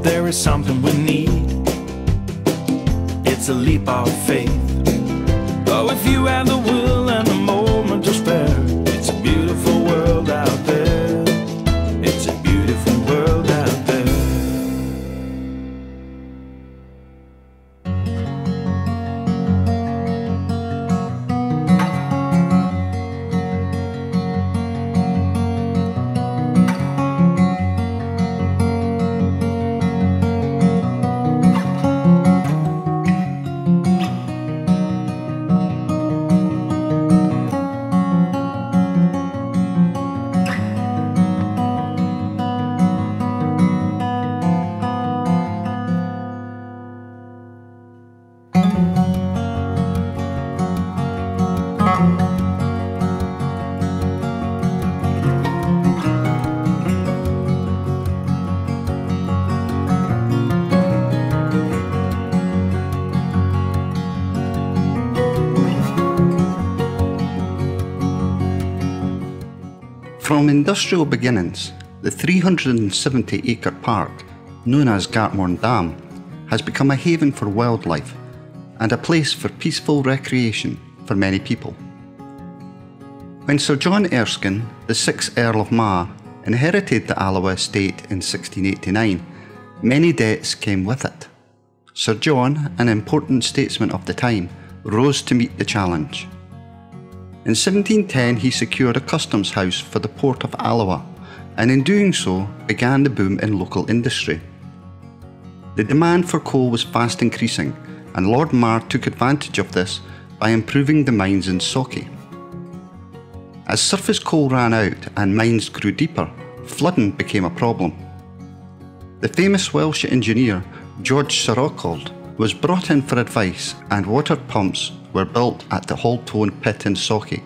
there is something we need. It's a leap of faith. Oh, if you have the will and the moment to spare, it's a beautiful world out there. It's a beautiful world out there. From industrial beginnings, the 370-acre park, known as Gartmorn Dam, has become a haven for wildlife and a place for peaceful recreation for many people. When Sir John Erskine, the 6th Earl of Mar, inherited the Alloa estate in 1689, many debts came with it. Sir John, an important statesman of the time, rose to meet the challenge. In 1710 he secured a customs house for the port of Alloa, and in doing so began the boom in local industry. The demand for coal was fast increasing, and Lord Mar took advantage of this by improving the mines in Socky. As surface coal ran out and mines grew deeper, flooding became a problem. The famous Welsh engineer George Sorocold was brought in for advice, and water pumps were built at the Haltone pit in Socky.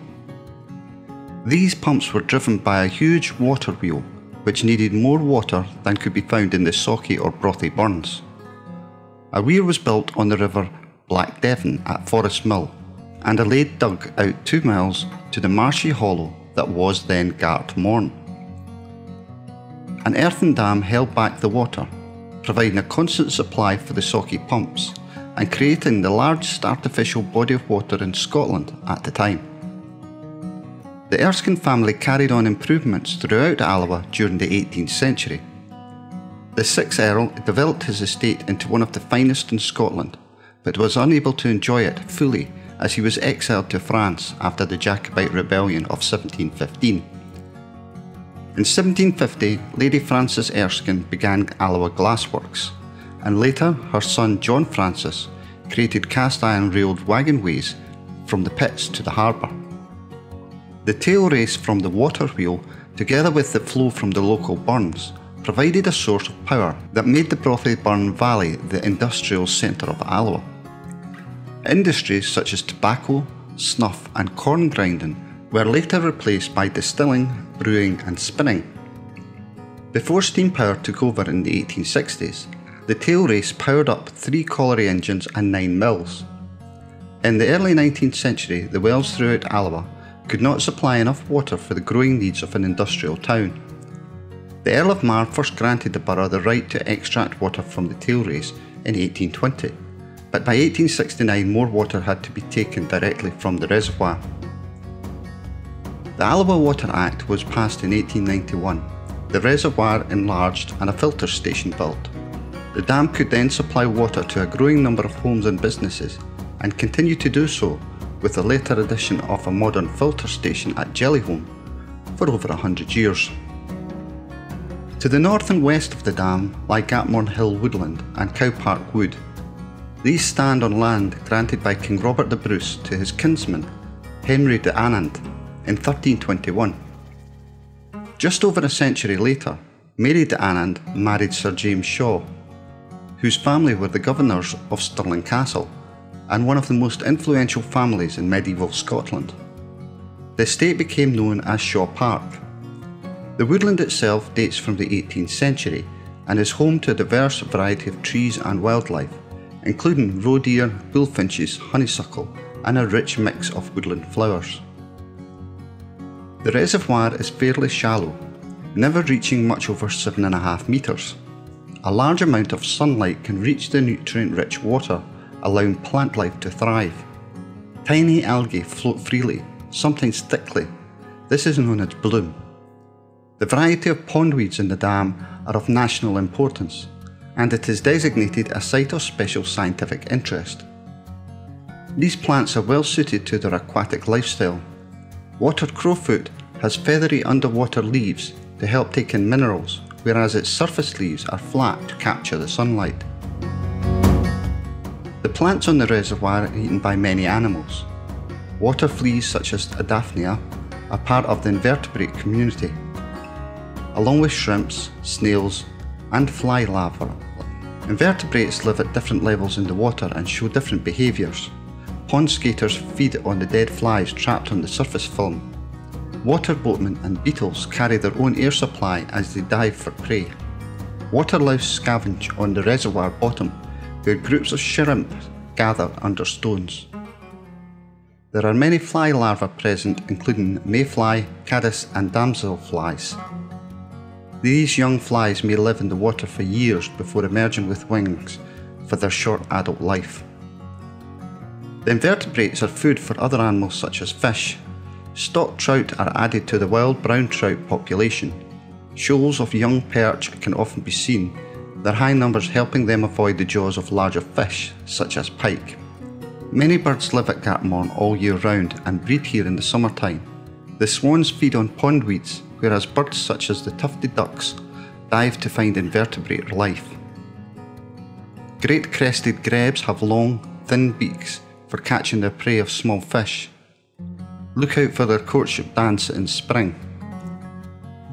These pumps were driven by a huge water wheel which needed more water than could be found in the Socky or Brothy burns. A weir was built on the river Black Devon at Forest Mill, and a lade dug out 2 miles to the marshy hollow that was then Gartmorn. An earthen dam held back the water, providing a constant supply for the Socky pumps and creating the largest artificial body of water in Scotland at the time. The Erskine family carried on improvements throughout Alloa during the 18th century. The 6th Earl developed his estate into one of the finest in Scotland, but was unable to enjoy it fully as he was exiled to France after the Jacobite Rebellion of 1715. In 1750, Lady Frances Erskine began Alloa Glassworks, and later her son John Francis created cast iron railed wagonways from the pits to the harbour. The tail race from the water wheel, together with the flow from the local burns, provided a source of power that made the Brothy Burn Valley the industrial centre of Alloa. Industries such as tobacco, snuff and corn grinding were later replaced by distilling, brewing and spinning. Before steam power took over in the 1860s, the tail race powered up 3 colliery engines and 9 mills. In the early 19th century, the wells throughout Alloa could not supply enough water for the growing needs of an industrial town. The Earl of Mar first granted the borough the right to extract water from the tail race in 1820, but by 1869 more water had to be taken directly from the reservoir. The Alloa Water Act was passed in 1891, the reservoir enlarged and a filter station built. The dam could then supply water to a growing number of homes and businesses, and continued to do so with the later addition of a modern filter station at Jellyholme for over 100 years. To the north and west of the dam lie Gartmorn Hill Woodland and Cowpark Wood. These stand on land granted by King Robert the Bruce to his kinsman Henry de Anand in 1321. Just over a century later, Mary de Anand married Sir James Shaw, whose family were the governors of Stirling Castle and one of the most influential families in medieval Scotland. The estate became known as Shaw Park. The woodland itself dates from the 18th century and is home to a diverse variety of trees and wildlife, including roe deer, bullfinches, honeysuckle and a rich mix of woodland flowers. The reservoir is fairly shallow, never reaching much over 7.5 metres. a large amount of sunlight can reach the nutrient-rich water, allowing plant life to thrive. Tiny algae float freely, sometimes thickly. This is known as bloom. The variety of pondweeds in the dam are of national importance, and it is designated a Site of Special Scientific Interest. These plants are well suited to their aquatic lifestyle. Water crowfoot has feathery underwater leaves to help take in minerals, whereas its surface leaves are flat to capture the sunlight. The plants on the reservoir are eaten by many animals. Water fleas such as Adaphnia are part of the invertebrate community, along with shrimps, snails, and fly larvae. Invertebrates live at different levels in the water and show different behaviours. Pond skaters feed on the dead flies trapped on the surface film. Water boatmen and beetles carry their own air supply as they dive for prey. Waterlouse scavenge on the reservoir bottom, where groups of shrimp gather under stones. There are many fly larvae present, including mayfly, caddis and damselflies. These young flies may live in the water for years before emerging with wings for their short adult life. The invertebrates are food for other animals such as fish. Stocked trout are added to the wild brown trout population. Shoals of young perch can often be seen, their high numbers helping them avoid the jaws of larger fish such as pike. Many birds live at Gartmorn all year round and breed here in the summertime. The swans feed on pondweeds, whereas birds such as the tufted ducks dive to find invertebrate life. Great crested grebes have long, thin beaks for catching their prey of small fish. Look out for their courtship dance in spring.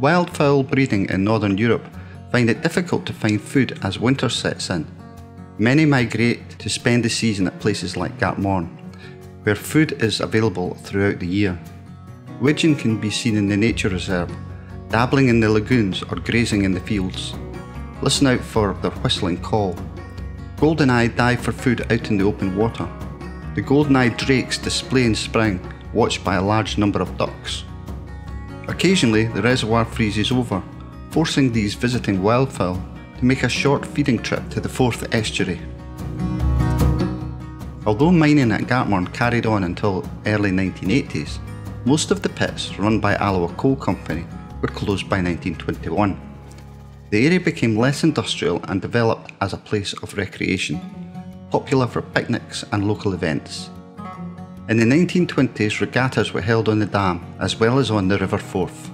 Wildfowl breeding in Northern Europe find it difficult to find food as winter sets in. Many migrate to spend the season at places like Gartmorn, where food is available throughout the year. Widgeon can be seen in the nature reserve, dabbling in the lagoons or grazing in the fields. Listen out for their whistling call. Golden-eyed dive for food out in the open water. The golden-eyed drakes display in spring, watched by a large number of ducks. Occasionally the reservoir freezes over, forcing these visiting wildfowl to make a short feeding trip to the Forth estuary. Although mining at Gartmorn carried on until early 1980s, most of the pits run by Alloa Coal Company were closed by 1921. The area became less industrial and developed as a place of recreation, popular for picnics and local events. In the 1920s, regattas were held on the dam as well as on the River Forth.